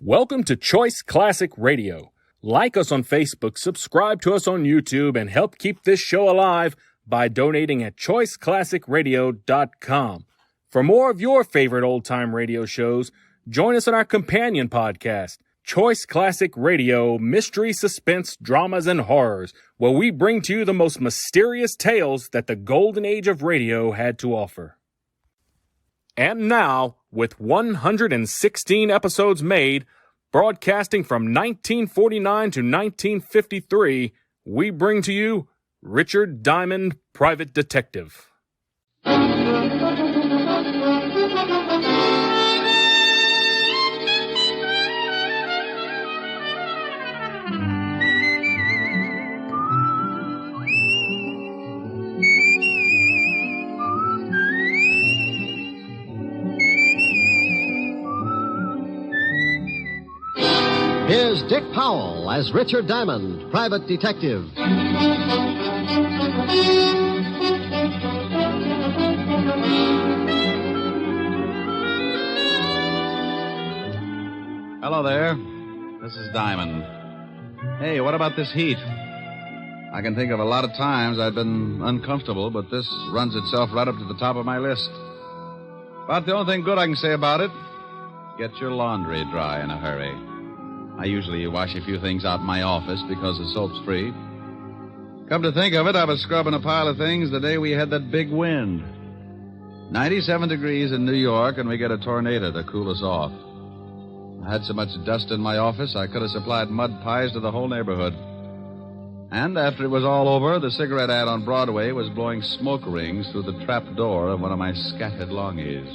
Welcome to Choice Classic Radio. Like us on Facebook, subscribe to us on YouTube, and help keep this show alive by donating at choiceclassicradio.com. For more of your favorite old-time radio shows, join us on our companion podcast, Choice Classic Radio, Mystery, Suspense, Dramas, and Horrors, where we bring to you the most mysterious tales that the golden age of radio had to offer. And now, with 116 episodes made, broadcasting from 1949 to 1953, we bring to you Richard Diamond, Private Detective. Here's Dick Powell as Richard Diamond, Private Detective. Hello there. This is Diamond. Hey, what about this heat? I can think of a lot of times I've been uncomfortable, but this runs itself right up to the top of my list. But the only thing good I can say about it, get your laundry dry in a hurry. I usually wash a few things out in my office because the soap's free. Come to think of it, I was scrubbing a pile of things the day we had that big wind. 97 degrees in New York, and we get a tornado to cool us off. I had so much dust in my office, I could have supplied mud pies to the whole neighborhood. And after it was all over, the cigarette ad on Broadway was blowing smoke rings through the trap door of one of my scattered longies.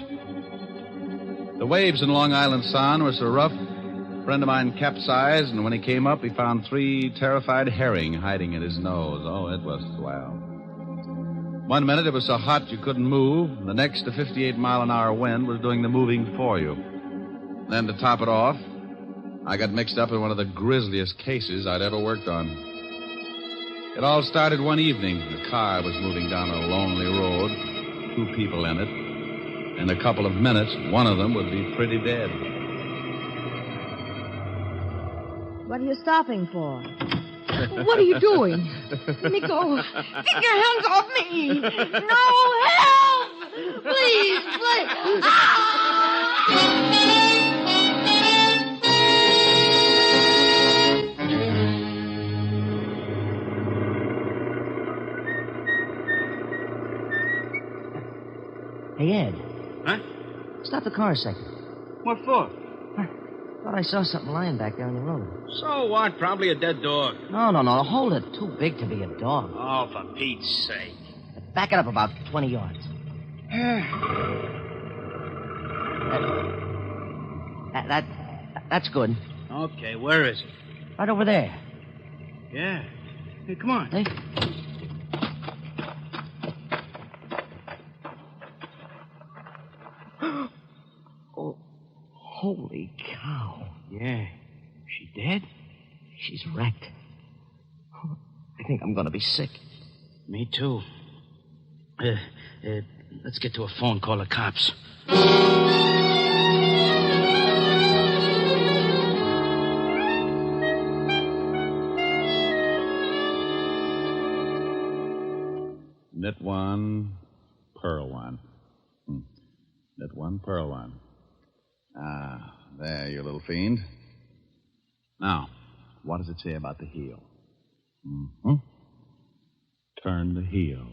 The waves in Long Island Sound were so rough, a friend of mine capsized, and when he came up, he found 3 terrified herring hiding in his nose. Oh, it was swell. One minute it was so hot you couldn't move. The next, a 58-mile-an-hour wind was doing the moving for you. Then, to top it off, I got mixed up in one of the grisliest cases I'd ever worked on. It all started one evening. The car was moving down a lonely road, 2 people in it. In a couple of minutes, one of them would be pretty dead. What are you stopping for? What are you doing? Let me go. Get your hands off me. No, help! Please, please. Hey, Ed. Huh? Stop the car a second. What for? Thought I saw something lying back there on the road. So what? Probably a dead dog. No, hold it. Too big to be a dog. Oh, for Pete's sake. Back it up about 20 yards. That's good. Okay, where is it? Right over there. Yeah. Hey, come on. Hey? Oh, holy cow. Yeah. She dead? She's wrecked. I think I'm going to be sick. Me too. Let's get to a phone, call the cops. Knit one, purl one. Knit one, purl one. Ah, there, you little fiend. Now, what does it say about the heel? Mm-hmm. Turn the heel.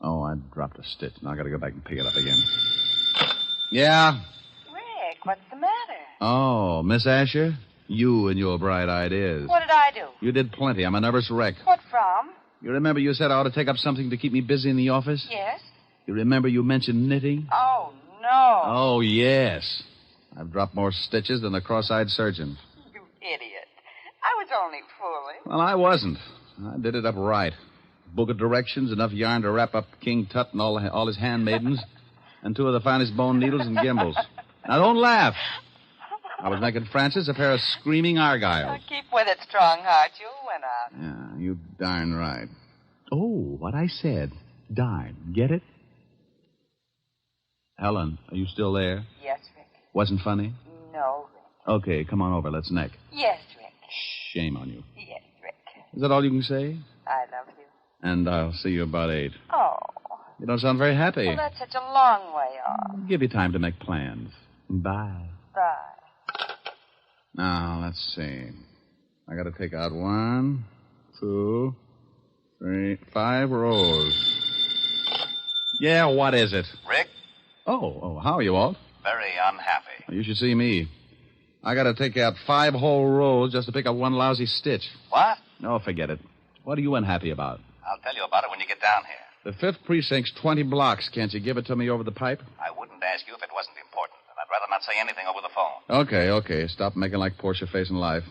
Oh, I dropped a stitch. Now I gotta go back and pick it up again. Yeah? Rick, what's the matter? Oh, Miss Asher? You and your bright ideas. What did I do? You did plenty. I'm a nervous wreck. What from? You remember you said I ought to take up something to keep me busy in the office? Yes. You remember you mentioned knitting? Oh, no. Oh, yes. I've dropped more stitches than a cross-eyed surgeon. You idiot. I was only fooling. Well, I wasn't. I did it up right. Book of directions, enough yarn to wrap up King Tut and all his handmaidens, and 2 of the finest bone needles and gimbals. Now, don't laugh. I was making Francis a pair of screaming argyles. Keep with it, Strongheart. You'll win out. Yeah, you darn right. Oh, what I said. Darn. Get it? Helen, are you still there? Yes, Rick. Wasn't funny? No. Okay, come on over. Let's neck. Yes, Rick. Shame on you. Yes, Rick. Is that all you can say? I love you. And I'll see you about 8. Oh. You don't sound very happy. Well, that's such a long way off. Give you time to make plans. Bye. Bye. Now, let's see. I got to take out 1, 2, 3, 5 rows. Yeah, what is it? Rick, Oh, how are you, Walt? very unhappy. You should see me. I got to take out 5 whole rows just to pick up 1 lousy stitch. What? Oh, forget it. What are you unhappy about? I'll tell you about it when you get down here. The 5th precinct's 20 blocks. Can't you give it to me over the pipe? I wouldn't ask you if it wasn't important, and I'd rather not say anything over the phone. Okay. Stop making like Portia facing life.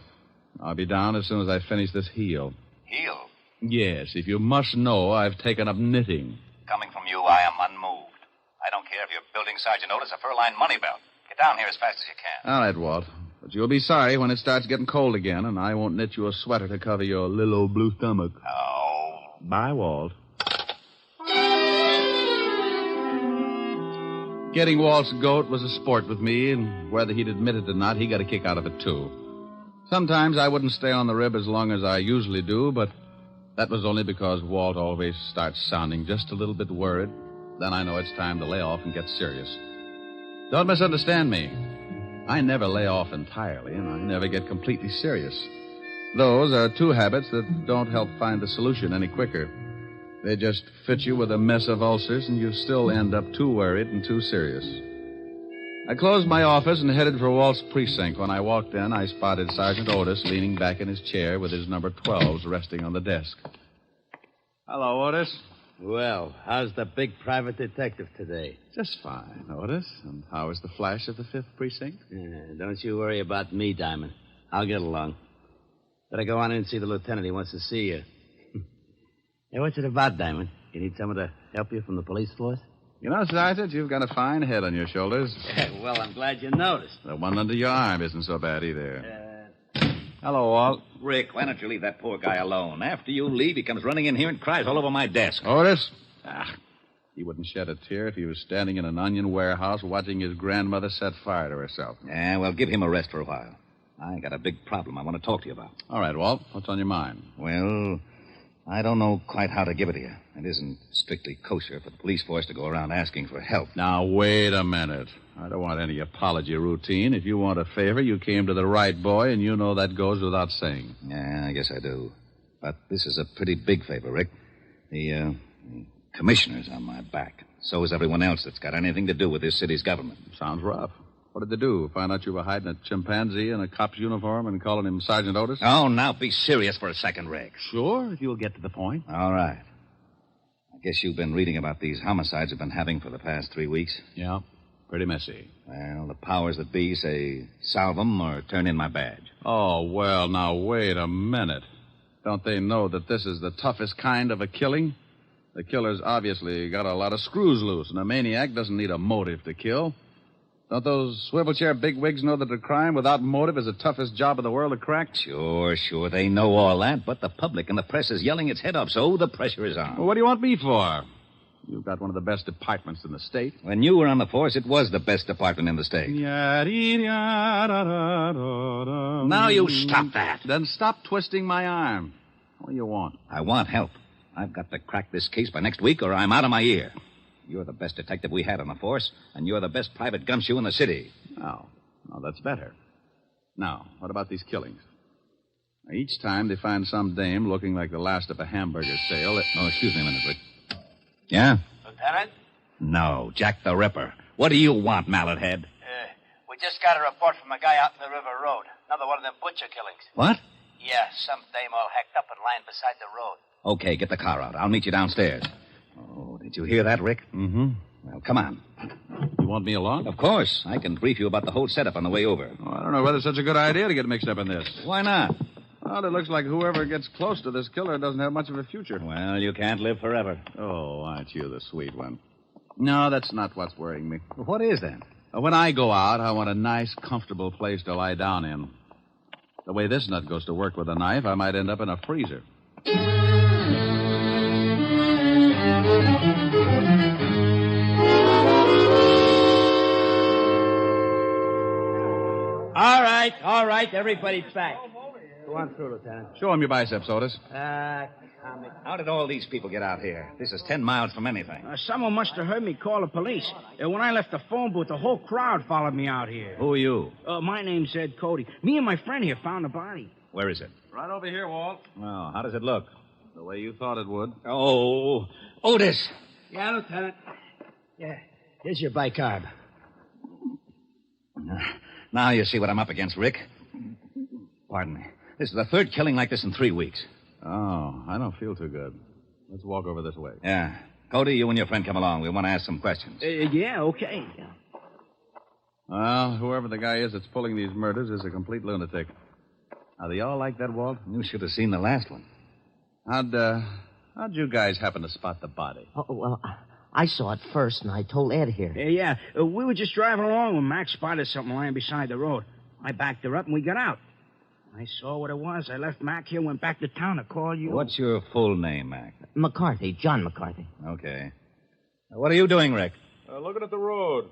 I'll be down as soon as I finish this heel. Heel. Yes, if you must know, I've taken up knitting. Coming from you, I am unmoved. I don't care if you're building Sergeant Otis a fur-lined money belt. Get down here as fast as you can. All right, Walt. But you'll be sorry when it starts getting cold again, and I won't knit you a sweater to cover your little old blue stomach. Oh. Bye, Walt. Getting Walt's goat was a sport with me, and whether he'd admit it or not, he got a kick out of it, too. Sometimes I wouldn't stay on the rib as long as I usually do, but that was only because Walt always starts sounding just a little bit worried. Then I know it's time to lay off and get serious. Don't misunderstand me. I never lay off entirely, and I never get completely serious. Those are 2 habits that don't help find the solution any quicker. They just fit you with a mess of ulcers, and you still end up too worried and too serious. I closed my office and headed for Walt's precinct. When I walked in, I spotted Sergeant Otis leaning back in his chair with his number 12s resting on the desk. Hello, Otis. Well, how's the big private detective today? Just fine, Otis. And how is the flash of the 5th precinct? Don't you worry about me, Diamond. I'll get along. Better go on in and see the lieutenant. He wants to see you. Hey, what's it about, Diamond? You need someone to help you from the police force? You know, Sergeant, you've got a fine head on your shoulders. Well, I'm glad you noticed. The one under your arm isn't so bad either. Hello, Walt. Rick, why don't you leave that poor guy alone? After you leave, he comes running in here and cries all over my desk. Otis? He wouldn't shed a tear if he was standing in an onion warehouse watching his grandmother set fire to herself. Yeah, well, give him a rest for a while. I got a big problem I want to talk to you about. All right, Walt. What's on your mind? Well, I don't know quite how to give it to you. It isn't strictly kosher for the police force to go around asking for help. Now, wait a minute. I don't want any apology routine. If you want a favor, you came to the right boy, and you know that goes without saying. Yeah, I guess I do. But this is a pretty big favor, Rick. The commissioner's on my back. So is everyone else that's got anything to do with this city's government. Sounds rough. What did they do? Find out you were hiding a chimpanzee in a cop's uniform and calling him Sergeant Otis? Oh, now be serious for a second, Rick. Sure, if you'll get to the point. All right. I guess you've been reading about these homicides we've been having for the past 3 weeks. Yeah, pretty messy. Well, the powers that be say salve them or turn in my badge. Oh, well, now, wait a minute. Don't they know that this is the toughest kind of a killing? The killer's obviously got a lot of screws loose, and a maniac doesn't need a motive to kill. Don't those swivel chair bigwigs know that a crime without motive is the toughest job in the world to crack? Sure, they know all that, but the public and the press is yelling its head up, so the pressure is on. Well, what do you want me for? You've got one of the best departments in the state. When you were on the force, it was the best department in the state. Now you stop that. Then stop twisting my arm. What do you want? I want help. I've got to crack this case by next week, or I'm out of my ear. You're the best detective we had on the force, and you're the best private gumshoe in the city. Oh, that's better. Now, what about these killings? Each time they find some dame looking like the last of a hamburger sale. Oh, excuse me a minute, Rick. Yeah? Lieutenant? No, Jack the Ripper. What do you want, Mallet Head? We just got a report from a guy out in the River Road. Another one of them butcher killings. What? Yeah, some dame all hacked up and lying beside the road. Okay, get the car out. I'll meet you downstairs. Oh, did you hear that, Rick? Mm-hmm. Well, come on. You want me along? Of course. I can brief you about the whole setup on the way over. Oh, I don't know whether it's such a good idea to get mixed up in this. Why not? Well, it looks like whoever gets close to this killer doesn't have much of a future. Well, you can't live forever. Oh, aren't you the sweet one? No, that's not what's worrying me. What is that? When I go out, I want a nice, comfortable place to lie down in. The way this nut goes to work with a knife, I might end up in a freezer. All right. Everybody's back. Go on through, Lieutenant. Show him your biceps, Otis. How did all these people get out here? This is 10 miles from anything. Someone must have heard me call the police. When I left the phone booth, the whole crowd followed me out here. Who are you? My name's Ed Cody. Me and my friend here found the body. Where is it? Right over here, Walt. Oh, how does it look? The way you thought it would. Oh, Otis. Yeah, Lieutenant. Yeah. Here's your bicarb. Now you see what I'm up against, Rick. Pardon me. This is the third killing like this in 3 weeks. Oh, I don't feel too good. Let's walk over this way. Yeah. Cody, you and your friend come along. We want to ask some questions. Yeah, okay. Yeah. Well, whoever the guy is that's pulling these murders is a complete lunatic. Now, do y'all like that, Walt? You should have seen the last one. How'd you guys happen to spot the body? Oh, well, I saw it first, and I told Ed here. Yeah. We were just driving along when Max spotted something lying beside the road. I backed her up, and we got out. I saw what it was. I left Mac here, went back to town to call you. What's your full name, Mac? McCarthy, John McCarthy. Okay. What are you doing, Rick? Looking at the road.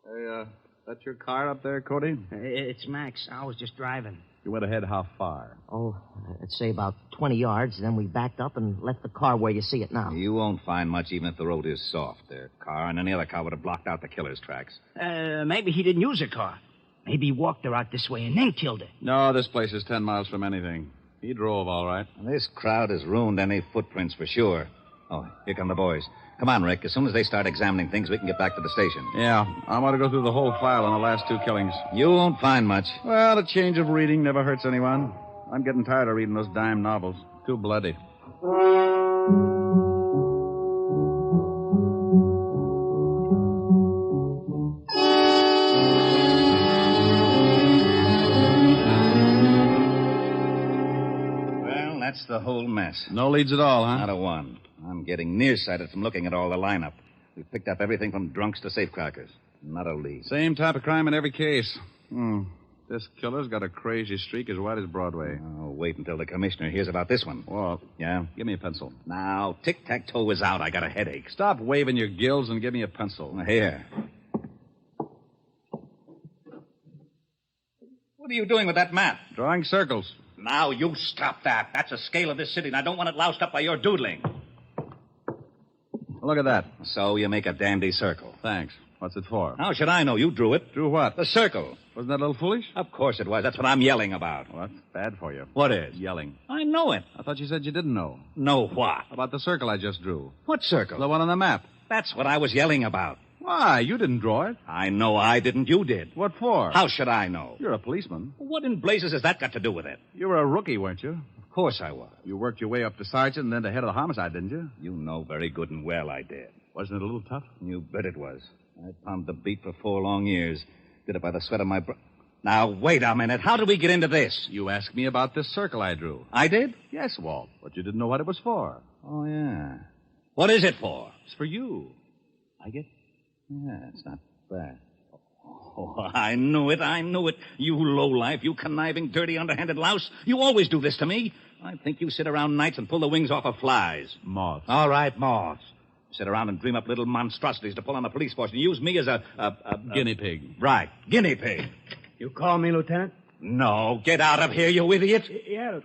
Hey, that's your car up there, Cody? It's Max. I was just driving. You went ahead how far? Oh, I'd say about 20 yards. Then we backed up and left the car where you see it now. You won't find much even if the road is soft. Their car and any other car would have blocked out the killer's tracks. Maybe he didn't use a car. Maybe he walked her out this way and then killed her. No, this place is 10 miles from anything. He drove, all right. This crowd has ruined any footprints for sure. Oh, here come the boys. Come on, Rick. As soon as they start examining things, we can get back to the station. Yeah, I want to go through the whole file on the last 2 killings. You won't find much. Well, a change of reading never hurts anyone. I'm getting tired of reading those dime novels. Too bloody. Well, that's the whole mess. No leads at all, huh? Not a one. I'm getting nearsighted from looking at all the lineup. We've picked up everything from drunks to safecrackers. Not a lead. Same type of crime in every case. This killer's got a crazy streak as wide as Broadway. Oh, wait until the commissioner hears about this one. Walt, Yeah? give me a pencil. Now, tic-tac-toe is out. I got a headache. Stop waving your gills and give me a pencil. Here. What are you doing with that map? Drawing circles. Now, you stop that. That's a scale of this city, and I don't want it loused up by your doodling. Look at that. So you make a dandy circle. Thanks. What's it for? How should I know? You drew it. Drew what? The circle. Wasn't that a little foolish? Of course it was. That's what I'm yelling about. Well, that's bad for you. What is? Yelling. I know it. I thought you said you didn't know. Know what? About the circle I just drew. What circle? The one on the map. That's what I was yelling about. Why? You didn't draw it. I know I didn't. You did. What for? How should I know? You're a policeman. What in blazes has that got to do with it? You were a rookie, weren't you? Of course I was. You worked your way up to sergeant and then to head of the homicide, didn't you? You know very good and well I did. Wasn't it a little tough? You bet it was. I pounded the beat for 4 long years. Did it by the sweat of my brow. Now, wait a minute. How did we get into this? You asked me about this circle I drew. I did? Yes, Walt. But you didn't know what it was for. Oh, yeah. What is it for? It's for you. Like it? Yeah, it's not bad. Oh, I knew it. You lowlife, you conniving, dirty, underhanded louse. You always do this to me. I think you sit around nights and pull the wings off of flies. Moths. All right, moths. Sit around and dream up little monstrosities to pull on the police force and use me as a guinea pig. Right, guinea pig. You call me, Lieutenant? No, get out of here, you idiot. Yeah,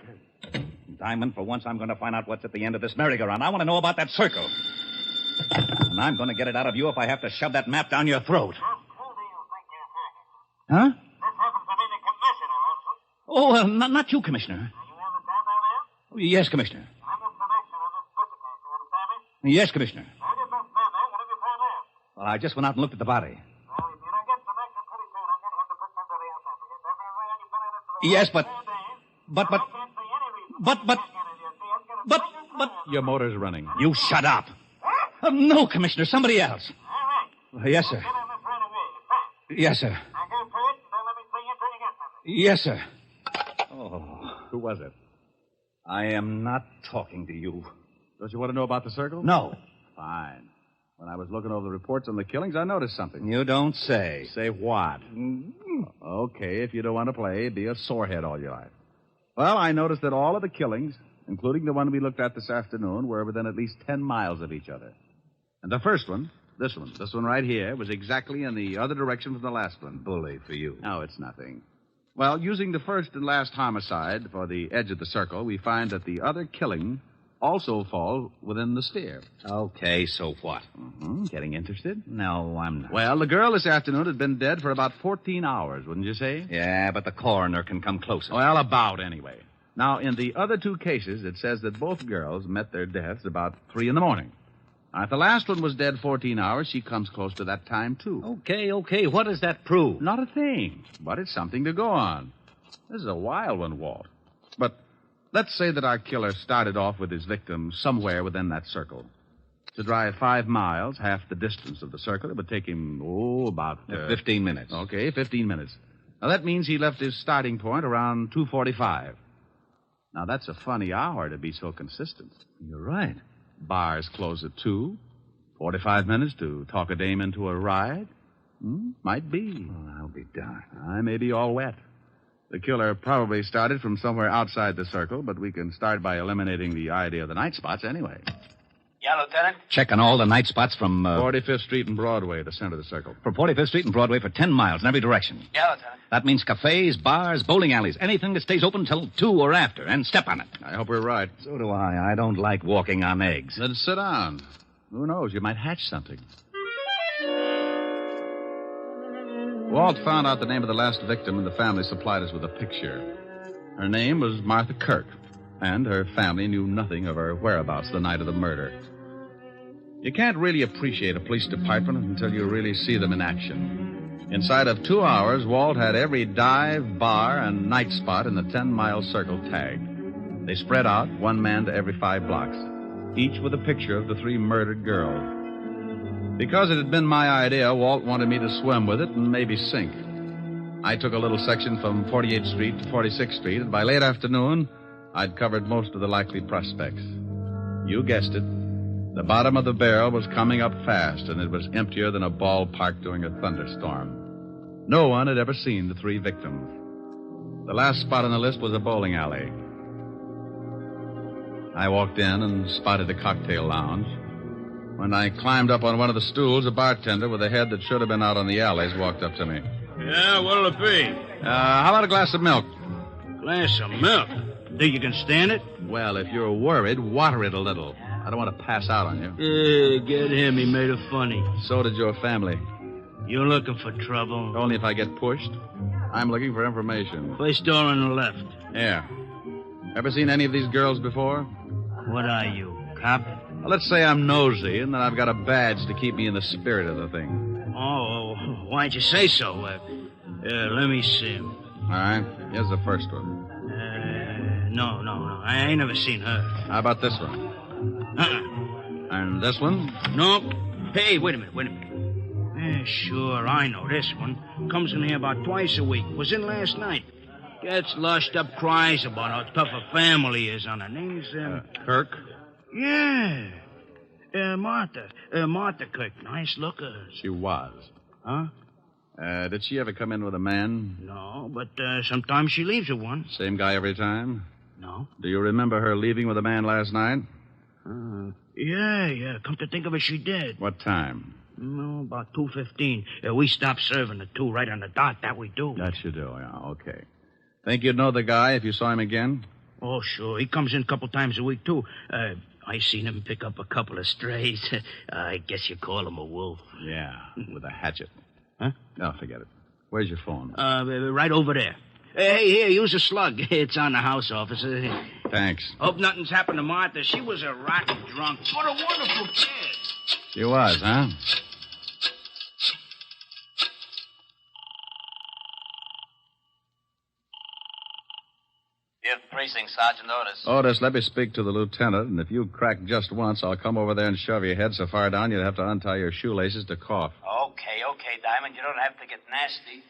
Lieutenant. Diamond, for once I'm going to find out what's at the end of this merry-go-round. I want to know about that circle. And I'm going to get it out of you if I have to shove that map down your throat. Huh? Oh, not you, Commissioner. Yes, Commissioner. Yes, Commissioner. Well, I just went out and looked at the body. Yes, but... Your motor's running. You shut up. No, Commissioner, somebody else. Yes, sir. Yes, sir. Yes, sir. Oh. Who was it? I am not talking to you. Don't you want to know about the circle? No. Fine. When I was looking over the reports on the killings, I noticed something. You don't say. Say what? Okay, if you don't want to play, be a sorehead all your life. Well, I noticed that all of the killings, including the one we looked at this afternoon, were within at least 10 miles of each other. And the first one, this one right here, was exactly in the other direction from the last one. Bully for you. No, it's nothing. Well, using the first and last homicide for the edge of the circle, we find that the other killing also fall within the sphere. Okay, so what? Getting interested? No, I'm not. Well, the girl this afternoon had been dead for about 14 hours, wouldn't you say? Yeah, but the coroner can come closer. Well, about anyway. Now, in the other two cases, it says that both girls met their deaths about 3 in the morning. Now, if the last one was dead 14 hours, she comes close to that time, too. Okay. What does that prove? Not a thing, but it's something to go on. This is a wild one, Walt. But let's say that our killer started off with his victim somewhere within that circle. To drive 5 miles, half the distance of the circle, it would take him, about... 15 minutes. Okay, 15 minutes. Now, that means he left his starting point around 2:45. Now, that's a funny hour to be so consistent. You're right. Bars close at 2. 45 minutes to talk a dame into a ride? Might be. Oh, I'll be darned. I may be all wet. The killer probably started from somewhere outside the circle, but we can start by eliminating the idea of the night spots anyway. Yeah, Lieutenant? Checking all the night spots from... 45th Street and Broadway, the center of the circle. From 45th Street and Broadway for 10 miles in every direction. Yeah, Lieutenant. That means cafes, bars, bowling alleys, anything that stays open till 2 or after, and step on it. I hope we're right. So do I. I don't like walking on eggs. Then sit down. Who knows? You might hatch something. Walt found out the name of the last victim, and the family supplied us with a picture. Her name was Martha Kirk, and her family knew nothing of her whereabouts the night of the murder. You can't really appreciate a police department until you really see them in action. Inside of 2 hours, Walt had every dive, bar, and night spot in the 10-mile circle tagged. They spread out, one man to every 5 blocks, each with a picture of the 3 murdered girls. Because it had been my idea, Walt wanted me to swim with it and maybe sink. I took a little section from 48th Street to 46th Street, and by late afternoon, I'd covered most of the likely prospects. You guessed it. The bottom of the barrel was coming up fast, and it was emptier than a ballpark during a thunderstorm. No one had ever seen the 3 victims. The last spot on the list was a bowling alley. I walked in and spotted a cocktail lounge. When I climbed up on one of the stools, a bartender with a head that should have been out on the alleys walked up to me. Yeah, what'll it be? How about a glass of milk? Glass of milk? Think you can stand it? Well, if you're worried, water it a little. I don't want to pass out on you. Get him. He made it funny. So did your family. You looking for trouble? Only if I get pushed. I'm looking for information. First door on the left. Yeah. Ever seen any of these girls before? What are you, cop? Well, let's say I'm nosy, and then I've got a badge to keep me in the spirit of the thing. Oh, why'd you say so? Let me see. All right. Here's the first one. No. I ain't never seen her. How about this one? And this one? No. Hey, wait a minute. Sure, I know this one. Comes in here about twice a week. Was in last night. Gets lushed up, cries about how tough a family is on her. Name's, Kirk? Yeah. Martha. Martha Kirk. Nice looker. She was. Huh? Did she ever come in with a man? No, but sometimes she leaves with one. Same guy every time? No. Do you remember her leaving with a man last night? Yeah. Come to think of it, she did. What time? No, about 2:15. We stopped serving at 2 right on the dot. That we do. That you do, yeah. Okay. Think you'd know the guy if you saw him again? Oh, sure. He comes in a couple times a week, too. I seen him pick up a couple of strays. I guess you call him a wolf. Yeah, with a hatchet. Huh? No, forget it. Where's your phone? Right over there. Hey, here, use a slug. It's on the house, officer. Thanks. Hope nothing's happened to Martha. She was a rotten drunk. What a wonderful kid. She was, huh? Fifth Precinct, Sergeant Otis. Otis, let me speak to the lieutenant, and if you crack just once, I'll come over there and shove your head so far down you'd have to untie your shoelaces to cough. Okay, Diamond. You don't have to get nasty.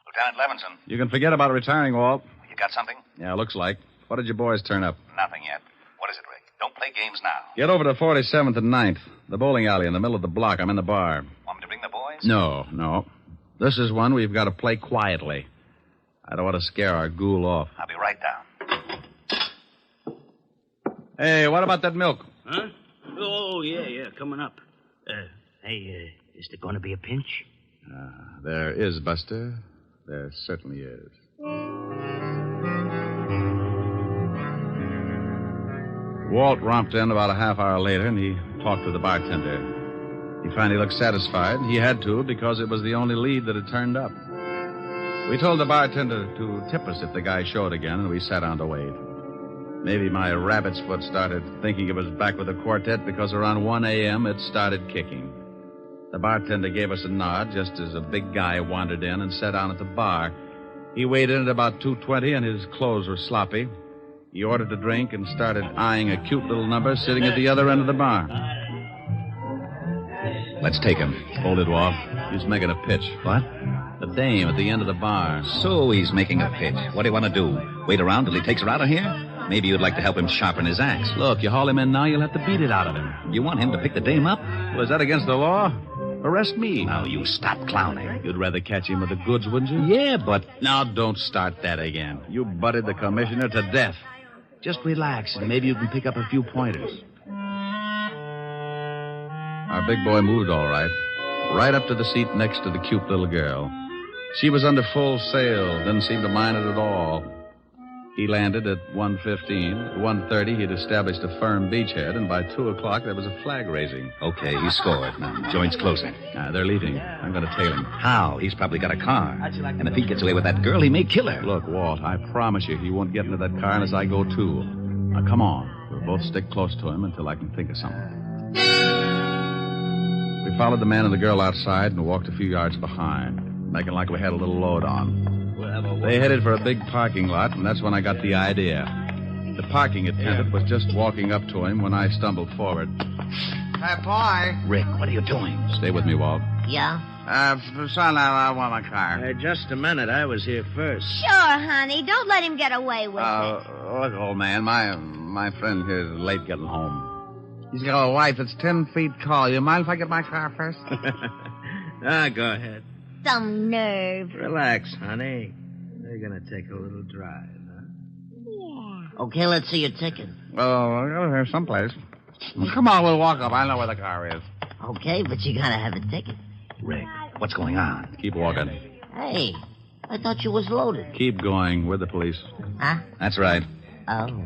Lieutenant Levinson. You can forget about retiring, Walt. You got something? Yeah, looks like. What did your boys turn up? Nothing yet. What is it, Rick? Don't play games now. Get over to 47th and 9th, the bowling alley in the middle of the block. I'm in the bar. Want me to bring the boys? No. This is one we've got to play quietly. I don't want to scare our ghoul off. I'll be right down. Hey, what about that milk? Huh? Oh, yeah, coming up. Hey, is there going to be a pinch? There is, Buster. There certainly is. Walt romped in about a half hour later, and he talked to the bartender. He finally looked satisfied. He had to, because it was the only lead that had turned up. We told the bartender to tip us if the guy showed again, and we sat down to wait. Maybe my rabbit's foot started thinking it was back with the quartet because around 1 a.m. it started kicking. The bartender gave us a nod just as a big guy wandered in and sat down at the bar. He weighed in at about 220, and his clothes were sloppy. He ordered a drink and started eyeing a cute little number sitting at the other end of the bar. Let's take him. Hold it, Walt. He's making a pitch. What? The dame at the end of the bar. So he's making a pitch. What do you want to do? Wait around till he takes her out of here? Maybe you'd like to help him sharpen his axe. Look, you haul him in now, you'll have to beat it out of him. You want him to pick the dame up? Well, is that against the law? Arrest me. Now, you stop clowning. You'd rather catch him with the goods, wouldn't you? Yeah, but... Now, don't start that again. You butted the commissioner to death. Just relax, and maybe you can pick up a few pointers. Our big boy moved all right. Right up to the seat next to the cute little girl. She was under full sail, didn't seem to mind it at all. He landed at 1:15. At 1:30, he'd established a firm beachhead, and by 2 o'clock, there was a flag raising. Okay, he scored. Now, the joint's closing. They're leaving. I'm going to tail him. How? He's probably got a car. And if he gets away with that girl, he may kill her. Look, Walt, I promise you he won't get into that car unless I go, too. Now, come on. We'll both stick close to him until I can think of something. We followed the man and the girl outside and walked a few yards behind, making like we had a little load on. They headed for a big parking lot, and that's when I got the idea. The parking attendant was just walking up to him when I stumbled forward. Hey, boy. Rick, what are you doing? Stay with me, Walt. Yeah? Son, I want my car. Just a minute. I was here first. Sure, honey. Don't let him get away with it. Look, old man, my friend here is late getting home. He's got a wife that's 10 feet tall. You mind if I get my car first? Go ahead. Some nerve. Relax, honey. We're going to take a little drive, huh? Yeah. Okay, let's see your ticket. Oh, here someplace. Come on, we'll walk up. I know where the car is. Okay, but you got to have a ticket. Rick, what's going on? Keep walking. Hey, I thought you was loaded. Keep going. We're the police. Huh? That's right. Oh.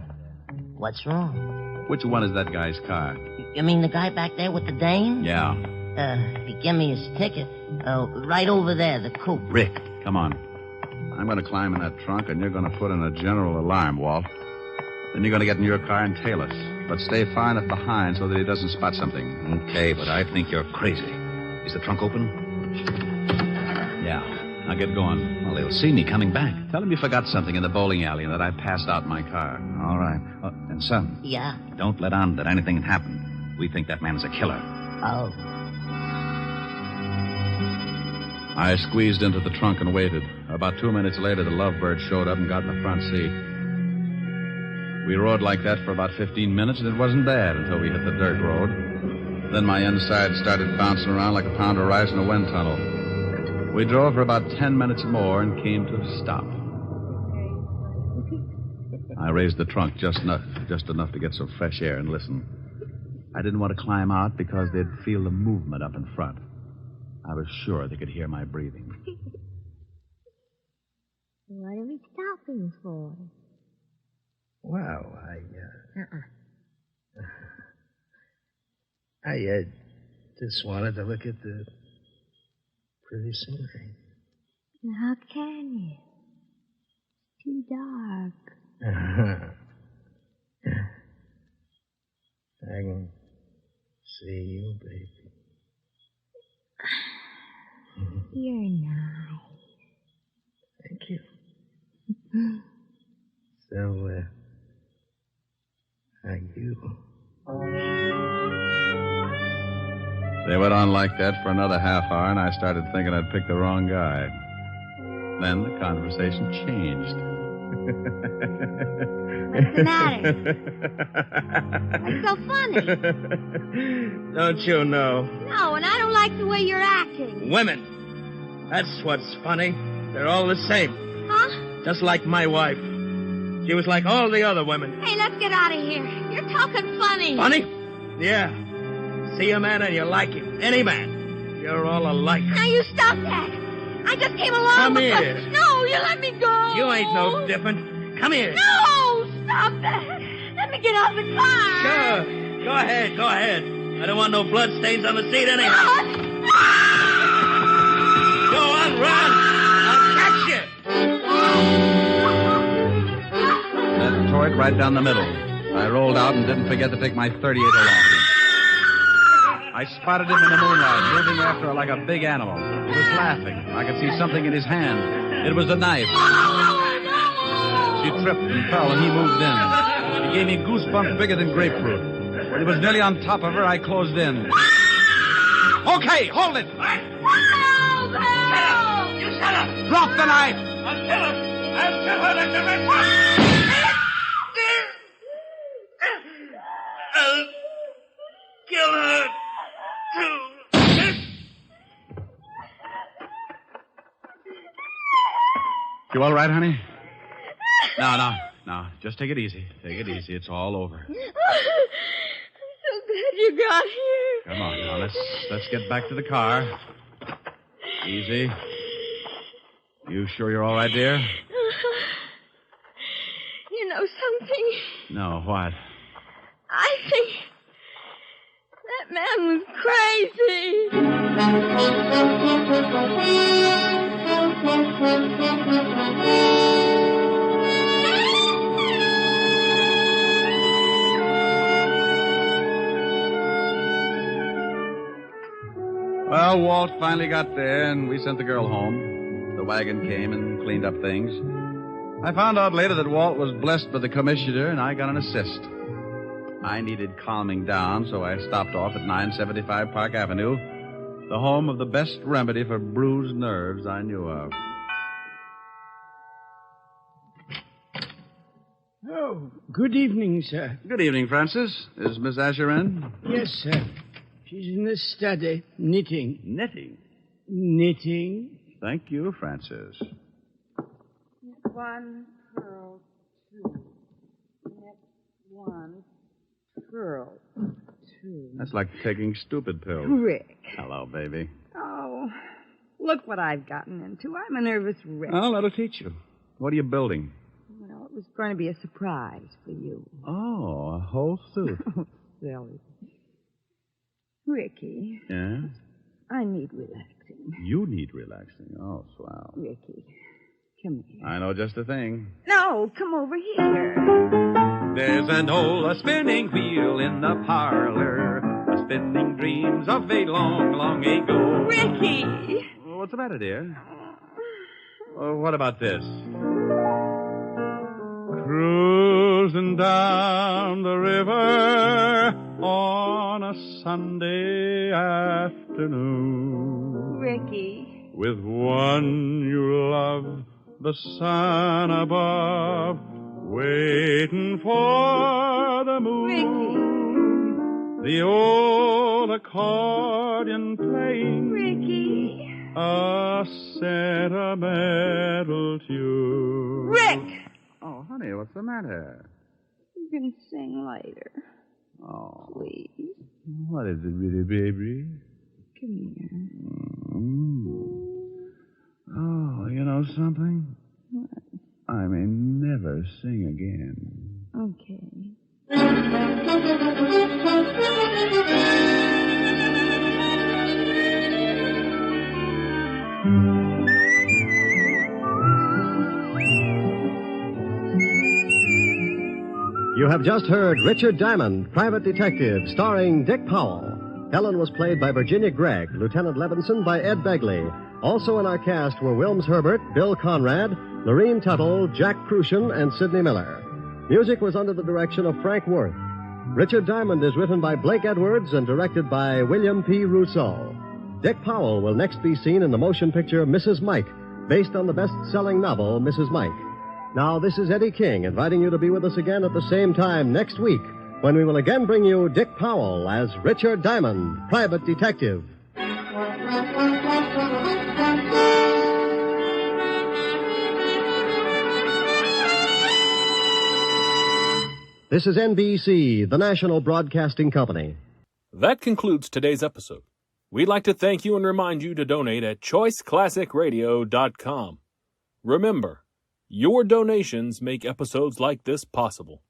What's wrong? Which one is that guy's car? You mean the guy back there with the dame? Yeah. He gave me his ticket. Right over there, the coupe. Rick. Come on. I'm going to climb in that trunk, and you're going to put in a general alarm, Walt. Then you're going to get in your car and tail us. But stay far enough behind so that he doesn't spot something. Okay, but I think you're crazy. Is the trunk open? Yeah. Now get going. Well, they'll see me coming back. Tell him you forgot something in the bowling alley and that I passed out in my car. All right. And, son. Yeah? Don't let on that anything had happened. We think that man is a killer. Oh. I squeezed into the trunk and waited. About 2 minutes later, the Lovebird showed up and got in the front seat. We rode like that for about 15 minutes, and it wasn't bad until we hit the dirt road. Then my inside started bouncing around like a pound of rice in a wind tunnel. We drove for about 10 minutes more and came to a stop. I raised the trunk just enough to get some fresh air and listen. I didn't want to climb out because they'd feel the movement up in front. I was sure they could hear my breathing. What are we stopping for? Well, I just wanted to look at the pretty scenery. How can you? It's too dark. I can see you, baby. You're nice. Thank you. So, are you? They went on like that for another half hour, and I started thinking I'd picked the wrong guy. Then the conversation changed. What's the matter? What's so funny? Don't you know? No, and I don't like the way you're acting. Women. That's what's funny. They're all the same. Huh? Just like my wife. She was like all the other women. Hey, let's get out of here. You're talking funny. Funny? Yeah. See a man and you like him. Any man. You're all alike. Now you stop that. I just came along. Come because... here. No, you let me go. You ain't no different. Come here. No, stop that. Let me get out of the car. Sure. Go ahead. I don't want no blood stains on the seat anyhow. Go on, run. I'll catch you. That tore it right down the middle. I rolled out and didn't forget to take my 38 along. I spotted him in the moonlight, moving after her like a big animal. He was laughing. I could see something in his hand. It was a knife. She tripped and fell, and he moved in. He gave me goosebumps bigger than grapefruit. When he was nearly on top of her, I closed in. Okay, hold it! You shut up! Drop the knife! I'll kill her! I'll kill her like the rest of them! I'll kill her, too. You all right, honey? No. Just take it easy. Take it easy. It's all over. I'm so glad you got here. Come on now. Let's get back to the car. Easy. You sure you're all right, dear? You know something? No, what? I think that man was crazy. Well, Walt finally got there, and we sent the girl home. The wagon came and cleaned up things. I found out later that Walt was blessed by the commissioner, and I got an assist. I needed calming down, so I stopped off at 975 Park Avenue, the home of the best remedy for bruised nerves I knew of. Oh, good evening, sir. Good evening, Francis. Is Miss Asher in? Yes, sir. She's in the study, knitting. Knitting? Knitting. Thank you, Francis. One, pearl, two. Next one, pearl, two. That's like taking stupid pills. Rick. Hello, baby. Oh, look what I've gotten into. I'm a nervous wreck. Oh, that'll teach you. What are you building? Well, it was going to be a surprise for you. Oh, a whole suit. Oh, silly. Ricky, Yeah? I need relaxing. You need relaxing. Oh, swell. Ricky, come here. I know just the thing. No, come over here. There's an old spinning wheel in the parlor, spinning dreams of a long, long ago. Ricky! What's the matter, dear? What about this? Cruising down the river on a Sunday afternoon. Ricky. With one you love, the sun above, waiting for the moon. Ricky. The old accordion playing. Ricky. A sentimental tune. Rick! Oh, honey, what's the matter? You can sing later. Oh. Please. What is it, really, baby? Come here. Oh, you know something? What? I may never sing again. Okay. You have just heard Richard Diamond, Private Detective, starring Dick Powell. Helen was played by Virginia Gregg, Lieutenant Levinson by Ed Begley. Also in our cast were Wilms Herbert, Bill Conrad, Lorene Tuttle, Jack Crucian, and Sidney Miller. Music was under the direction of Frank Worth. Richard Diamond is written by Blake Edwards and directed by William P. Rousseau. Dick Powell will next be seen in the motion picture Mrs. Mike, based on the best-selling novel Mrs. Mike. Now, this is Eddie King inviting you to be with us again at the same time next week when we will again bring you Dick Powell as Richard Diamond, Private Detective. This is NBC, the national broadcasting company. That concludes today's episode. We'd like to thank you and remind you to donate at choiceclassicradio.com. Remember, your donations make episodes like this possible.